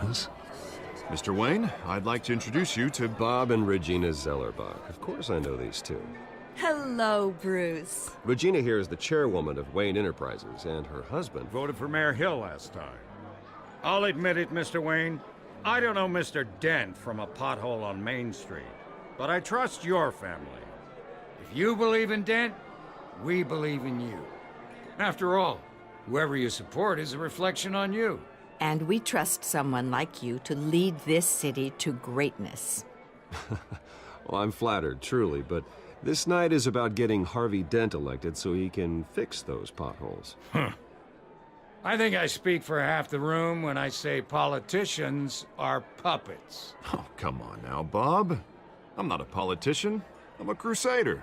Bruce. Mr. Wayne, I'd like to introduce you to Bob and Regina Zellerbach. Of course I know these two. Hello, Bruce. Regina here is the chairwoman of Wayne Enterprises, and her husband... Voted for Mayor Hill last time. I'll admit it, Mr. Wayne. I don't know Mr. Dent from a pothole on Main Street, but I trust your family. If you believe in Dent, we believe in you. After all, whoever you support is a reflection on you. And we trust someone like you to lead this city to greatness. Well, I'm flattered, truly, but this night is about getting Harvey Dent elected so he can fix those potholes. I think I speak for half the room when I say politicians are puppets. Oh, come on now, Bob. I'm not a politician. I'm a crusader.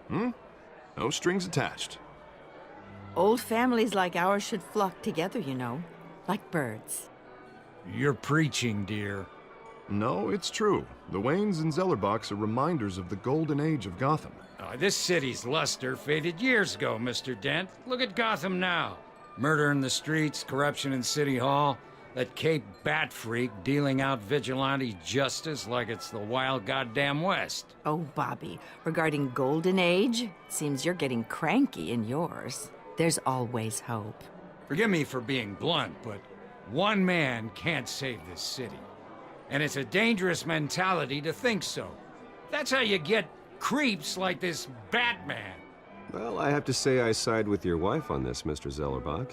No strings attached. Old families like ours should flock together, you know, like birds. You're preaching, dear. No, it's true. The Waynes and Zellerbachs are reminders of the golden age of Gotham. This city's luster faded years ago, Mr. Dent. Look at Gotham now. Murder in the streets, corruption in City Hall, that Cape Bat freak dealing out vigilante justice like it's the wild goddamn West. Oh, Bobby, regarding Golden Age, seems you're getting cranky in yours. There's always hope. Forgive me for being blunt, but one man can't save this city. And it's a dangerous mentality to think so. That's how you get creeps like this Batman. Well, I have to say I side with your wife on this, Mr. Zellerbach.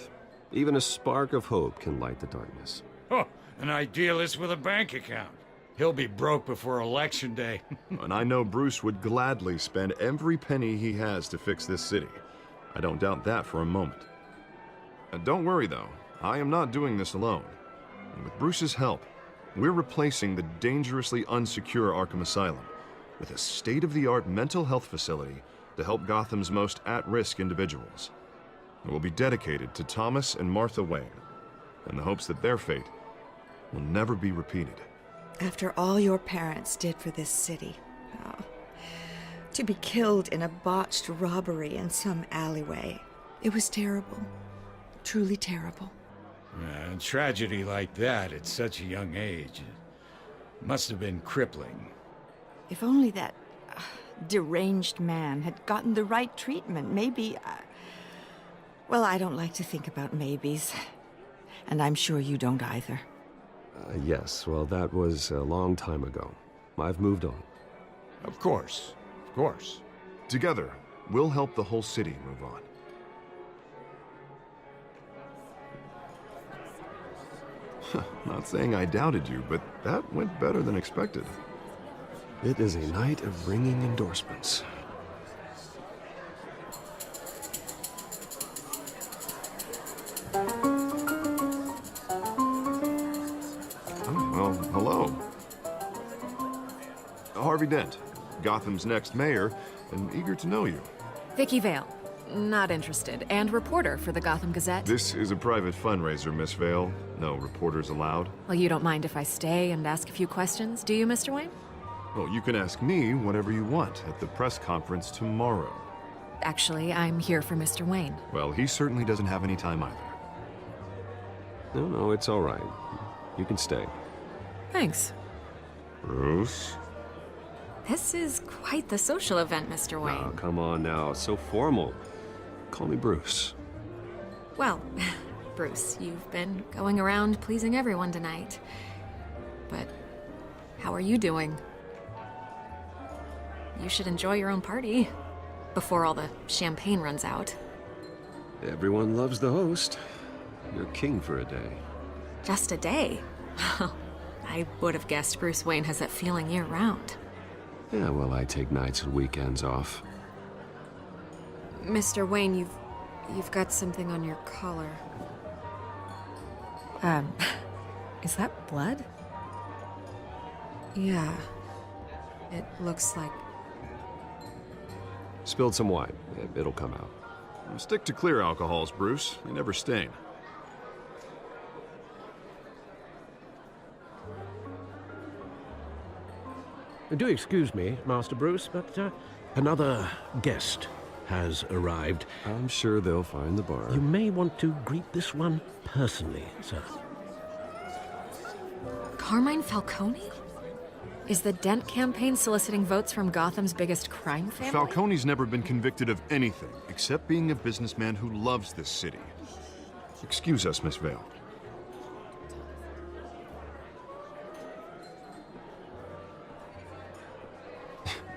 Even a spark of hope can light the darkness. Oh, an idealist with a bank account. He'll be broke before Election Day. And I know Bruce would gladly spend every penny he has to fix this city. I don't doubt that for a moment. And don't worry, though. I am not doing this alone. And with Bruce's help, we're replacing the dangerously unsecure Arkham Asylum with a state-of-the-art mental health facility to help Gotham's most at-risk individuals. It will be dedicated to Thomas and Martha Wayne, in the hopes that their fate will never be repeated. After all your parents did for this city, to be killed in a botched robbery in some alleyway, it was terrible. Truly terrible. A tragedy like that at such a young age must have been crippling. If only that deranged man had gotten the right treatment, maybe... Well, I don't like to think about maybes. And I'm sure you don't either. Yes, well, that was a long time ago. I've moved on. Of course. Of course. Together, we'll help the whole city move on. Not saying I doubted you, but that went better than expected. It is a night of ringing endorsements. Oh, well, hello. Harvey Dent, Gotham's next mayor, and eager to know you. Vicky Vale. Not interested. And reporter for the Gotham Gazette. This is a private fundraiser, Miss Vale. No reporters allowed. Well, you don't mind if I stay and ask a few questions, do you, Mr. Wayne? Well, you can ask me whatever you want at the press conference tomorrow. Actually, I'm here for Mr. Wayne. Well, he certainly doesn't have any time either. No, it's all right. You can stay. Thanks. Bruce? This is quite the social event, Mr. Wayne. Oh, come on now. So formal. Call me Bruce. Well, Bruce, you've been going around pleasing everyone tonight. But how are you doing? You should enjoy your own party before all the champagne runs out. Everyone loves the host. You're king for a day. Just a day? I would have guessed Bruce Wayne has that feeling year-round. Yeah, well, I take nights and weekends off. Mr. Wayne, you've got something on your collar. Is that blood? Yeah. It looks like... Spilled some wine. It'll come out. Stick to clear alcohols, Bruce. They never stain. Do excuse me, Master Bruce, but another guest has arrived. I'm sure they'll find the bar. You may want to greet this one personally, sir. Carmine Falcone? Is the Dent campaign soliciting votes from Gotham's biggest crime family? Falcone's never been convicted of anything except being a businessman who loves this city. Excuse us, Miss Vale.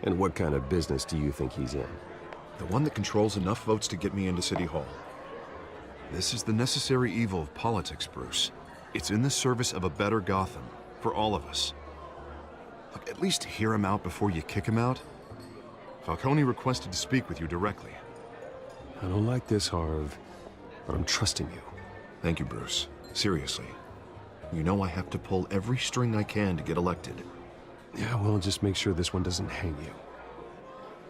And what kind of business do you think he's in? The one that controls enough votes to get me into City Hall. This is the necessary evil of politics, Bruce. It's in the service of a better Gotham, for all of us. Look, at least hear him out before you kick him out. Falcone requested to speak with you directly. I don't like this, Harv, but I'm trusting you. Thank you, Bruce. Seriously. You know I have to pull every string I can to get elected. Yeah, well, just make sure this one doesn't hang you.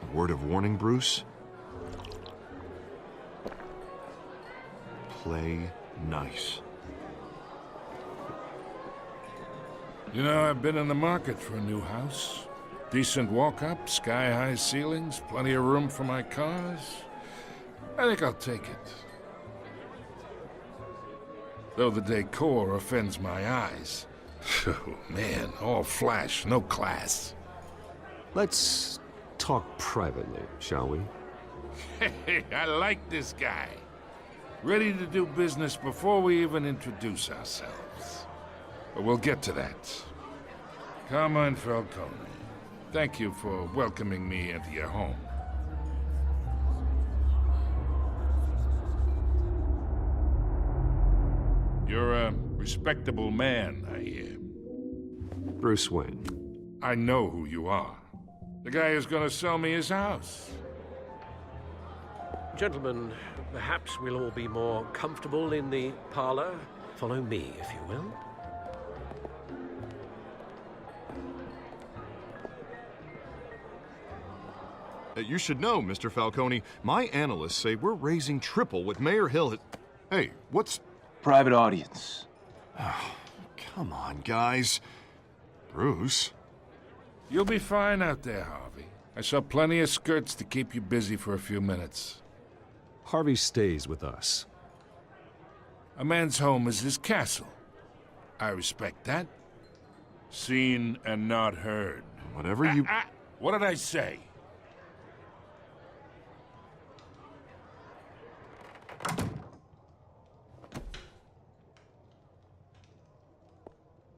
A word of warning, Bruce? Play nice. You know, I've been in the market for a new house. Decent walk-up, sky-high ceilings, plenty of room for my cars. I think I'll take it. Though the decor offends my eyes. Oh, man, all flash, no class. Let's talk privately, shall we? Hey, I like this guy. Ready to do business before we even introduce ourselves. But we'll get to that. Carmine Falcone, thank you for welcoming me into your home. You're a respectable man, I hear. Bruce Wayne. I know who you are. The guy who's gonna sell me his house. Gentlemen, perhaps we'll all be more comfortable in the parlor. Follow me, if you will. You should know, Mr. Falcone, my analysts say we're raising triple what Mayor Hill had... Hey, what's... Private audience. Come on, guys. Bruce? You'll be fine out there, Harvey. I saw plenty of skirts to keep you busy for a few minutes. Harvey stays with us. A man's home is his castle. I respect that. Seen and not heard. Whatever you... What did I say?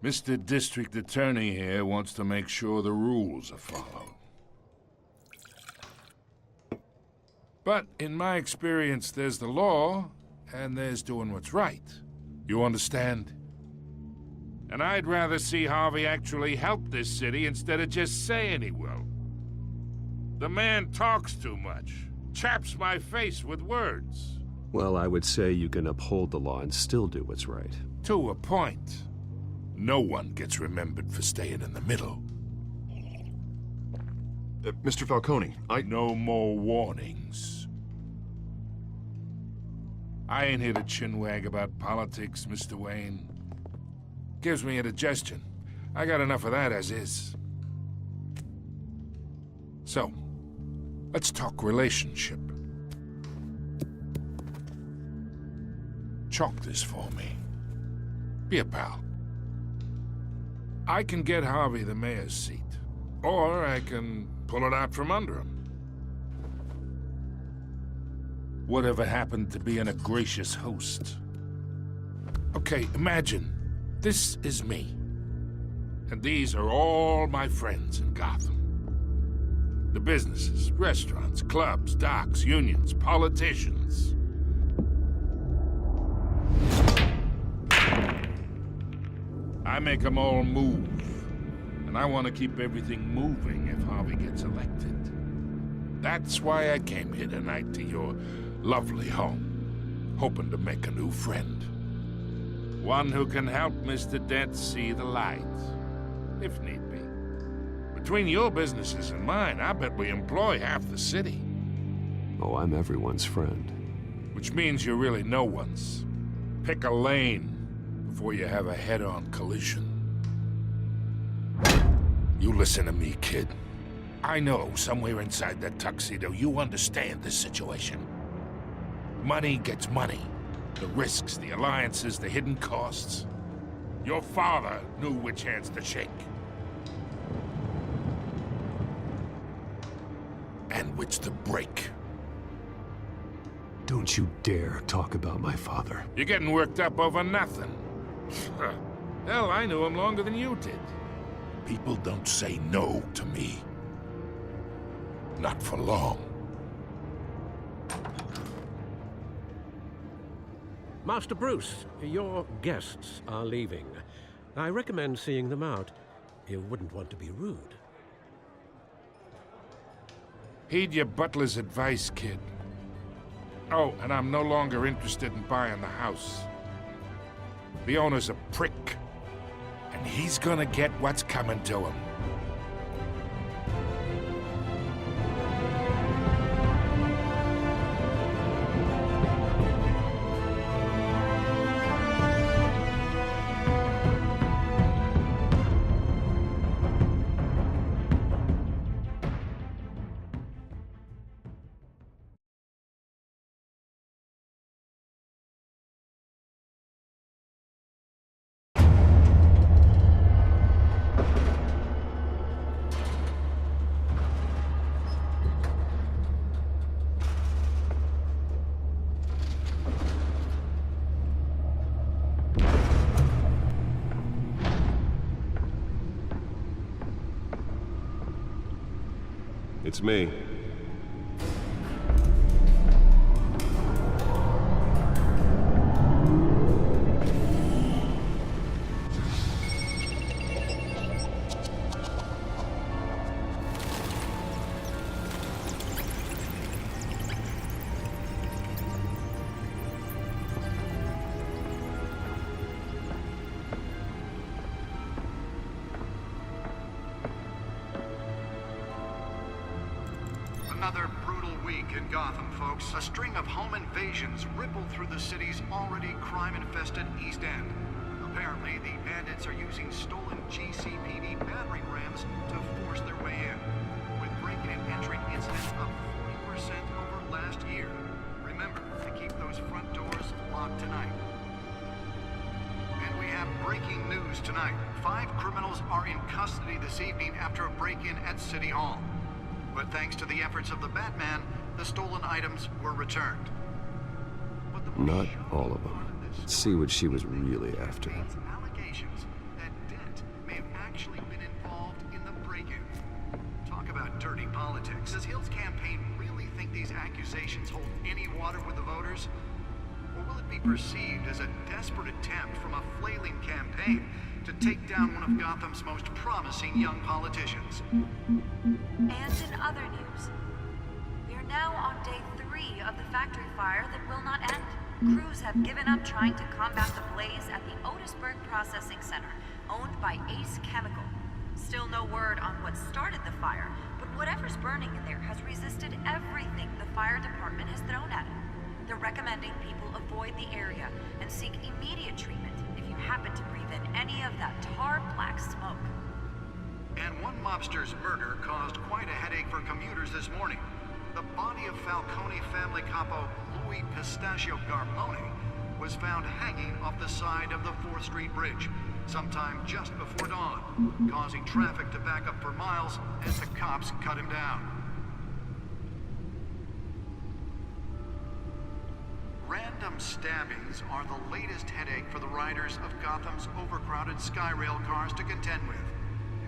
Mr. District Attorney here wants to make sure the rules are followed. But in my experience, there's the law, and there's doing what's right. You understand? And I'd rather see Harvey actually help this city instead of just saying he will. The man talks too much, chaps my face with words. Well, I would say you can uphold the law and still do what's right. To a point. No one gets remembered for staying in the middle. Mr. Falcone, No more warnings. I ain't here to chinwag about politics, Mr. Wayne. Gives me indigestion. I got enough of that as is. So, let's talk relationship. Chalk this for me. Be a pal. I can get Harvey the mayor's seat, or I can pull it out from under him. Whatever happened to being a gracious host? Okay, imagine, this is me. And these are all my friends in Gotham. The businesses, restaurants, clubs, docks, unions, politicians. I make them all move. And I want to keep everything moving if Harvey gets elected. That's why I came here tonight to your lovely home, hoping to make a new friend. One who can help Mr. Dent see the light, if need be. Between your businesses and mine, I bet we employ half the city. Oh, I'm everyone's friend. Which means you're really no one's. Pick a lane before you have a head-on collision. You listen to me, kid. I know somewhere inside that tuxedo you understand this situation. Money gets money. The risks, the alliances, the hidden costs. Your father knew which hands to shake. And which to break. Don't you dare talk about my father. You're getting worked up over nothing. Hell, I knew him longer than you did. People don't say no to me. Not for long. Master Bruce, your guests are leaving. I recommend seeing them out. You wouldn't want to be rude. Heed your butler's advice, kid. Oh, and I'm no longer interested in buying the house. The owner's a prick, and he's gonna get what's coming to him. It's me. Another brutal week in Gotham, folks. A string of home invasions rippled through the city's already crime-infested East End. Apparently, the bandits are using stolen GCPD battering rams to force their way in, with breaking and entering incidents up 40% over last year. Remember to keep those front doors locked tonight. And we have breaking news tonight. 5 criminals are in custody this evening after a break-in at City Hall. But thanks to the efforts of the Batman, the stolen items were returned. But the Not all of them. Let's see what she was really after. Allegations that Dent may have actually been involved in the break-in. Talk about dirty politics. Does Hill's campaign really think these accusations hold any water with the voters? Or will it be perceived as a desperate attempt from a flailing campaign to take down one of Gotham's most promising young politicians? And in other news, we are now on day 3 of the factory fire that will not end. Crews have given up trying to combat the blaze at the Otisburg Processing Center, owned by Ace Chemical. Still no word on what started the fire, but whatever's burning in there has resisted everything the fire department has thrown at it. They're recommending people avoid the area and seek immediate treatment if you happen to breathe in any of that tar black smoke. And one mobster's murder caused quite a headache for commuters this morning. The body of Falcone family capo Louis Pistachio Garmone was found hanging off the side of the 4th Street Bridge sometime just before dawn, causing traffic to back up for miles as the cops cut him down. Random stabbings are the latest headache for the riders of Gotham's overcrowded Skyrail cars to contend with.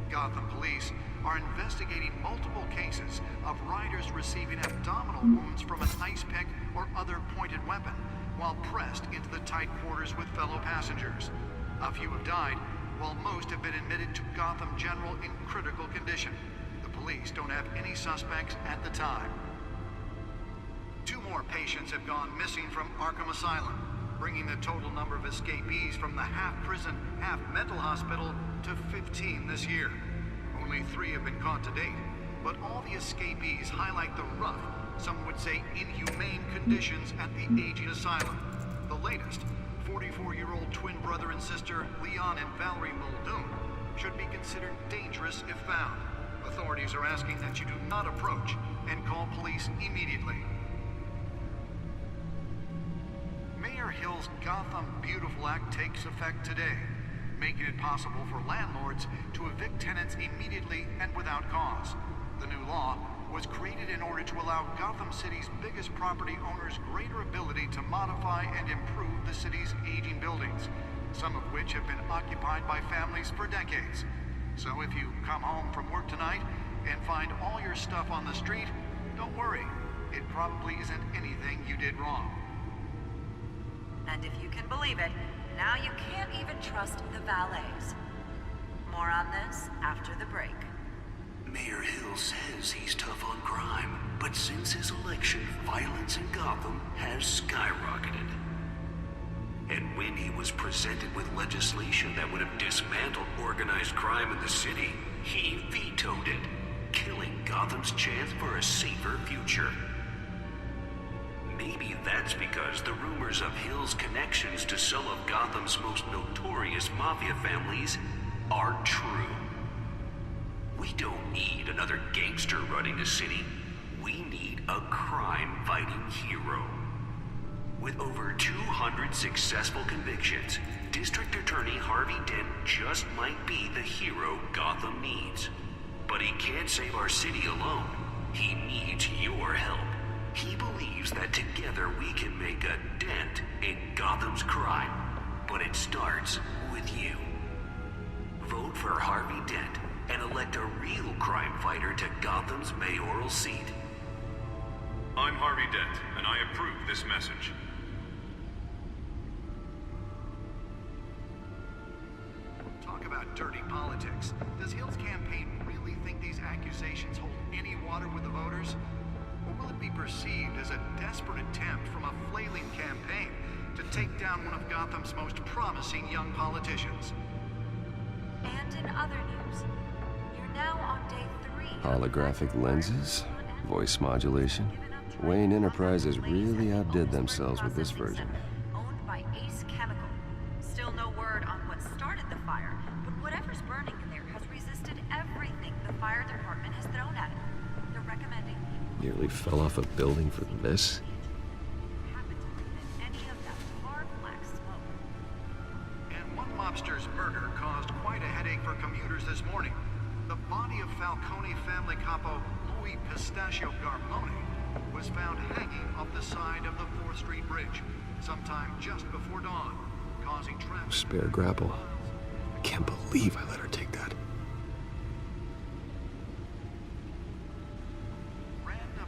Gotham police are investigating multiple cases of riders receiving abdominal wounds from an ice pick or other pointed weapon while pressed into the tight quarters with fellow passengers. A few have died, while most have been admitted to Gotham General in critical condition. The police don't have any suspects at the time. 2 more patients have gone missing from Arkham Asylum, bringing the total number of escapees from the half-prison, half-mental hospital to 15 this year. Only 3 have been caught to date, but all the escapees highlight the rough, some would say inhumane conditions at the aging asylum. The latest, 44-year-old twin brother and sister Leon and Valerie Muldoon, should be considered dangerous if found. Authorities are asking that you do not approach and call police immediately. Mayor Hill's Gotham Beautiful Act takes effect today. making it possible for landlords to evict tenants immediately and without cause. The new law was created in order to allow Gotham City's biggest property owners greater ability to modify and improve the city's aging buildings, some of which have been occupied by families for decades. So if you come home from work tonight and find all your stuff on the street, don't worry. It probably isn't anything you did wrong. And if you can believe it, now you can't even trust the valets. More on this after the break. Mayor Hill says he's tough on crime, but since his election, violence in Gotham has skyrocketed. And when he was presented with legislation that would have dismantled organized crime in the city, he vetoed it, killing Gotham's chance for a safer future. Maybe that's because the rumors of Hill's connections to some of Gotham's most notorious mafia families are true. We don't need another gangster running the city. We need a crime-fighting hero. With over 200 successful convictions, District Attorney Harvey Dent just might be the hero Gotham needs. But he can't save our city alone. He needs your help. He believes that together we can make a dent in Gotham's crime. But it starts with you. Vote for Harvey Dent and elect a real crime fighter to Gotham's mayoral seat. I'm Harvey Dent, and I approve this message. Talk about dirty politics. Does Hill's campaign really think these accusations hold any water with the voters? Or will it be perceived as a desperate attempt from a flailing campaign to take down one of Gotham's most promising young politicians? And in other news, you're now on day 3. Holographic lenses? Voice modulation? Wayne Enterprises really outdid themselves with this version. Owned by Ace Chemical. Still no word on what started the fire, but whatever's burning in there has resisted everything the fire department has thrown at it. They're recommending Nearly fell off a building for this? And one mobster's murder caused quite a headache for commuters this morning. The body of Falcone family capo Louis Pistachio Garmone was found hanging off the side of the 4th Street Bridge sometime just before dawn, causing traffic. Spare grapple. I can't believe I let her take that.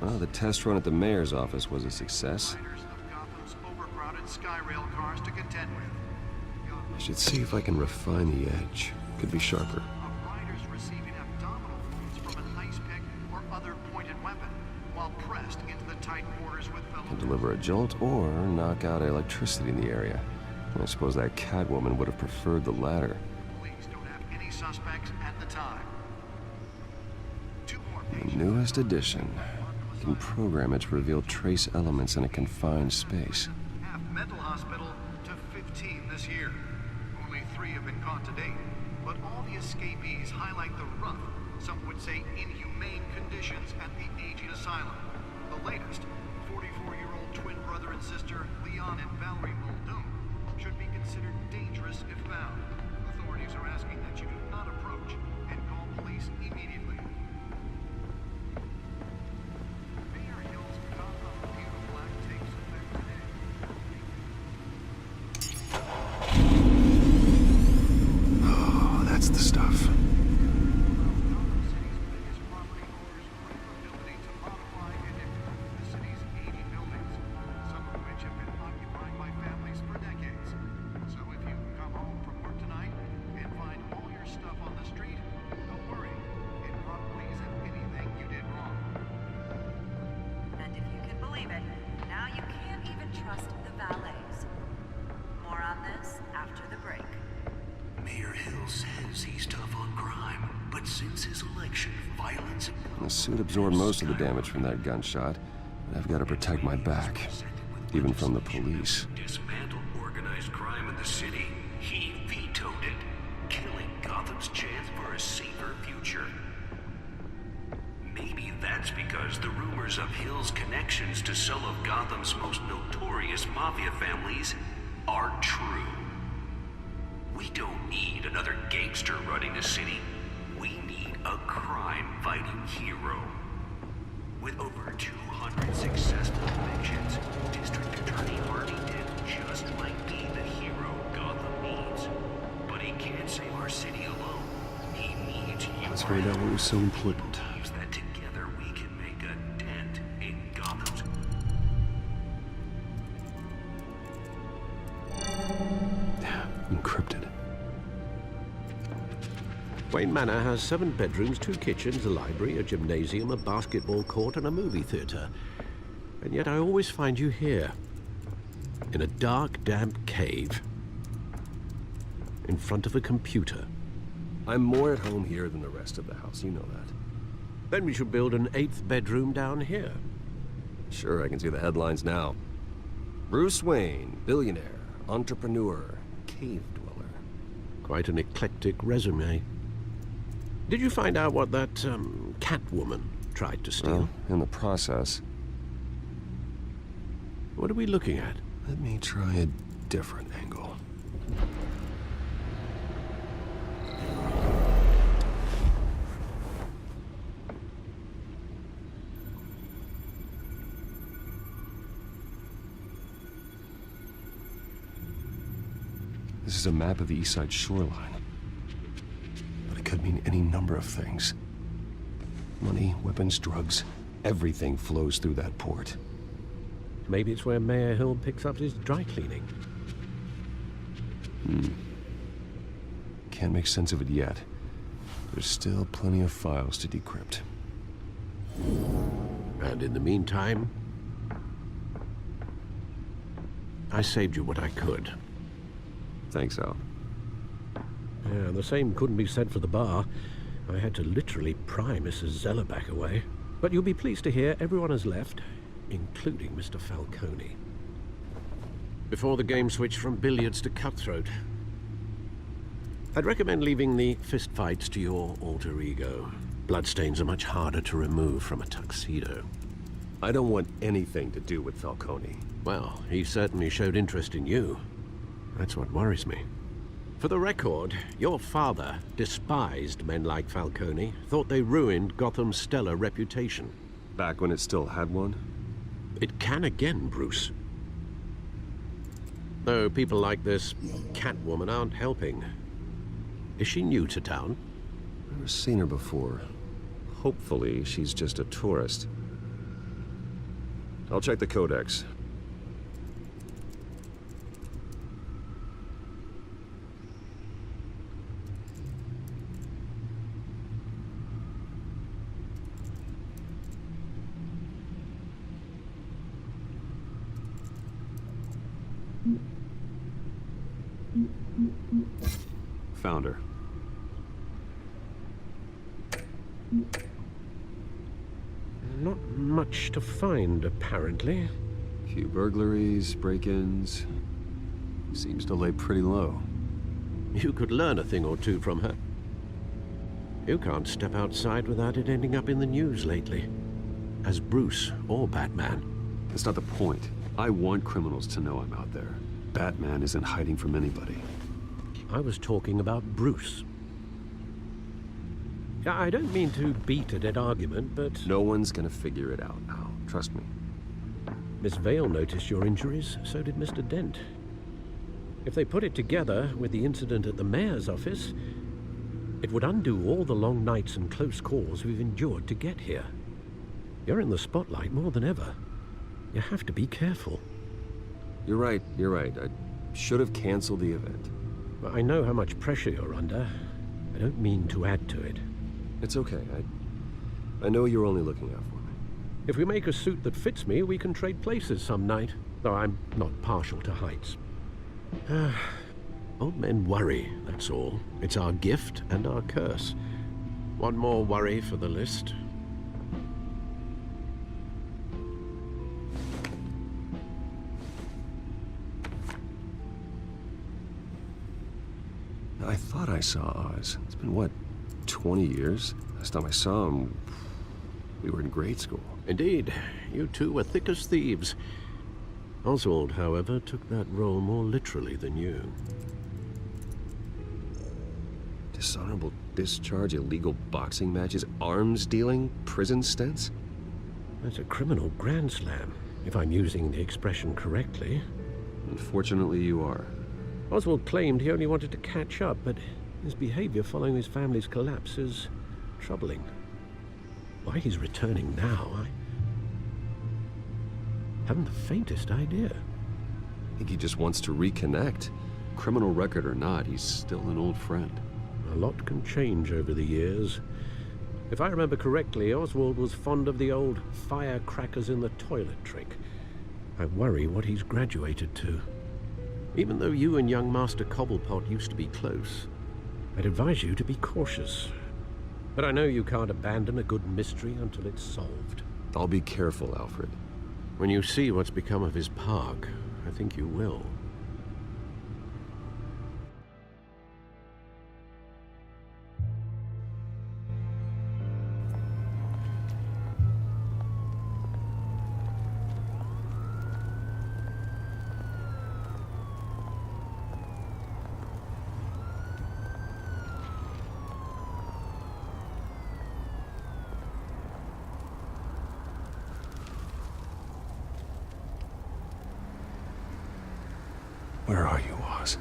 Well, the test run at the mayor's office was a success. I should see if I can refine the edge. Could be sharper. Riders receiving abdominal wounds from an ice pick or other pointed weapon while pressed into the tight quarters with fellow. Can deliver a jolt or knock out electricity in the area. I suppose that Catwoman would have preferred the latter. Police don't have any suspects at the time. The newest edition. Can program it to reveal trace elements in a confined space. Half mental hospital to 15 this year. Only 3 have been caught to date, but all the escapees highlight the rough, some would say inhumane conditions at the aging asylum. The latest, 44-year-old twin brother and sister Leon and Valerie Muldoon, should be considered dangerous if found. Authorities are asking that you do not approach and call police immediately. That's the stuff. And if you can believe it, now you can't even trust the valets. More on this after the break. Mayor Hill says he's tough on crime, but since his election, violence... The suit absorbed most of the damage from that gunshot, but I've got to protect my back, even from the police. Dismantled organized crime in the city. He vetoed it, killing Gotham's chance for a safer future. Maybe that's because the rumors of Hill's connections to some of Gotham's most notorious mafia families are true. We don't need another gangster running the city. We need a crime-fighting hero. With over 200 successful evictions, District Attorney Harvey Dent just might be the hero Gotham needs. But he can't save our city alone. He needs you. Let's find out what was so important. Believes that together we can make a dent in Gotham's... Encrypted. Wayne Manor has 7 bedrooms, 2 kitchens, a library, a gymnasium, a basketball court, and a movie theater. And yet I always find you here, in a dark, damp cave, in front of a computer. I'm more at home here than the rest of the house, you know that. Then we should build an 8th bedroom down here. Sure, I can see the headlines now. Bruce Wayne, billionaire, entrepreneur, cave dweller. Quite an eclectic resume. Did you find out what that, Catwoman tried to steal? Well, in the process. What are we looking at? Let me try a different angle. This is a map of the East Side shoreline. But it could mean any number of things. Money, weapons, drugs, everything flows through that port. Maybe it's where Mayor Hill picks up his dry cleaning. Can't make sense of it yet. There's still plenty of files to decrypt. And in the meantime, I saved you what I could. Thanks, Al. Yeah, the same couldn't be said for the bar. I had to literally pry Mrs. Zeller back away. But you'll be pleased to hear everyone has left, including Mr. Falcone. Before the game switched from billiards to cutthroat. I'd recommend leaving the fistfights to your alter ego. Bloodstains are much harder to remove from a tuxedo. I don't want anything to do with Falcone. Well, he certainly showed interest in you. That's what worries me. For the record, your father despised men like Falcone, thought they ruined Gotham's stellar reputation. Back when it still had one? It can again, Bruce. Though people like this Catwoman aren't helping. Is she new to town? Never seen her before. Hopefully, she's just a tourist. I'll check the codex. Found her. Not much to find, apparently. Few burglaries, break-ins. Seems to lay pretty low. You could learn a thing or two from her. You can't step outside without it ending up in the news lately. As Bruce or Batman. That's not the point. I want criminals to know I'm out there. Batman isn't hiding from anybody. I was talking about Bruce. I don't mean to beat a dead argument, but... No one's gonna figure it out, Al. Trust me. Miss Vale noticed your injuries, so did Mr. Dent. If they put it together with the incident at the mayor's office, it would undo all the long nights and close calls we've endured to get here. You're in the spotlight more than ever. You have to be careful. You're right, you're right. I should have canceled the event. I know how much pressure you're under. I don't mean to add to it. It's okay. I know you're only looking out for me. If we make a suit that fits me, we can trade places some night. Though I'm not partial to heights. Old men worry, that's all. It's our gift and our curse. One more worry for the list. I thought I saw Oz. It's been, what, 20 years? Last time I saw him, we were in grade school. Indeed. You two were thick as thieves. Oswald, however, took that role more literally than you. Dishonorable discharge, illegal boxing matches, arms dealing, prison stints? That's a criminal grand slam, if I'm using the expression correctly. Unfortunately, you are. Oswald claimed he only wanted to catch up, but his behavior following his family's collapse is troubling. Why he's returning now, I haven't the faintest idea. I think he just wants to reconnect. Criminal record or not, he's still an old friend. A lot can change over the years. If I remember correctly, Oswald was fond of the old firecrackers in the toilet trick. I worry what he's graduated to. Even though you and young Master Cobblepot used to be close, I'd advise you to be cautious. But I know you can't abandon a good mystery until it's solved. I'll be careful, Alfred. When you see what's become of his park, I think you will. Where are you, Oz?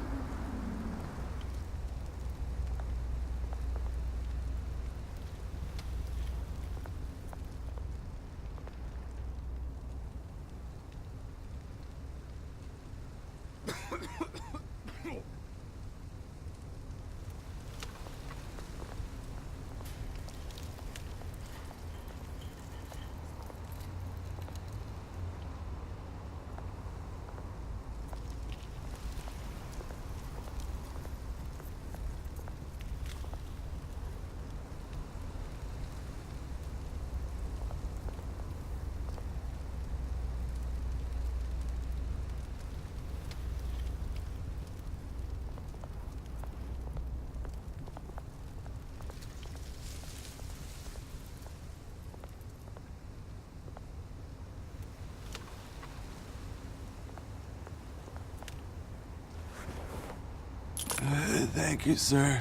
Thank you, sir.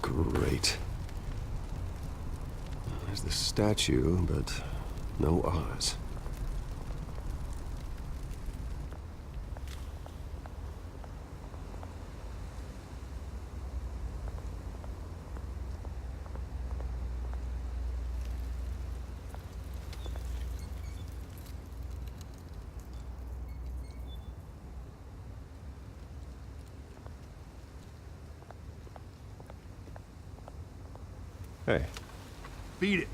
Great. There's the statue, but no Oz. Hey. Beat it.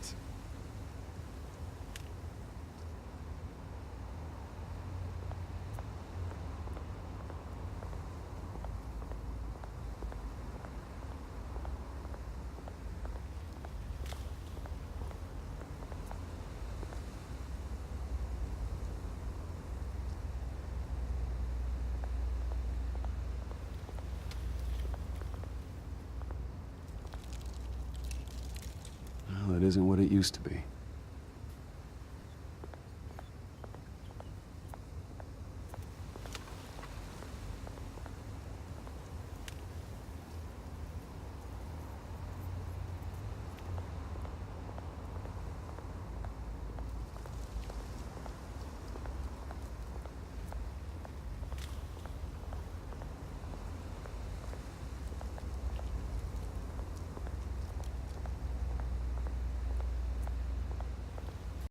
Well, it isn't what it used to be.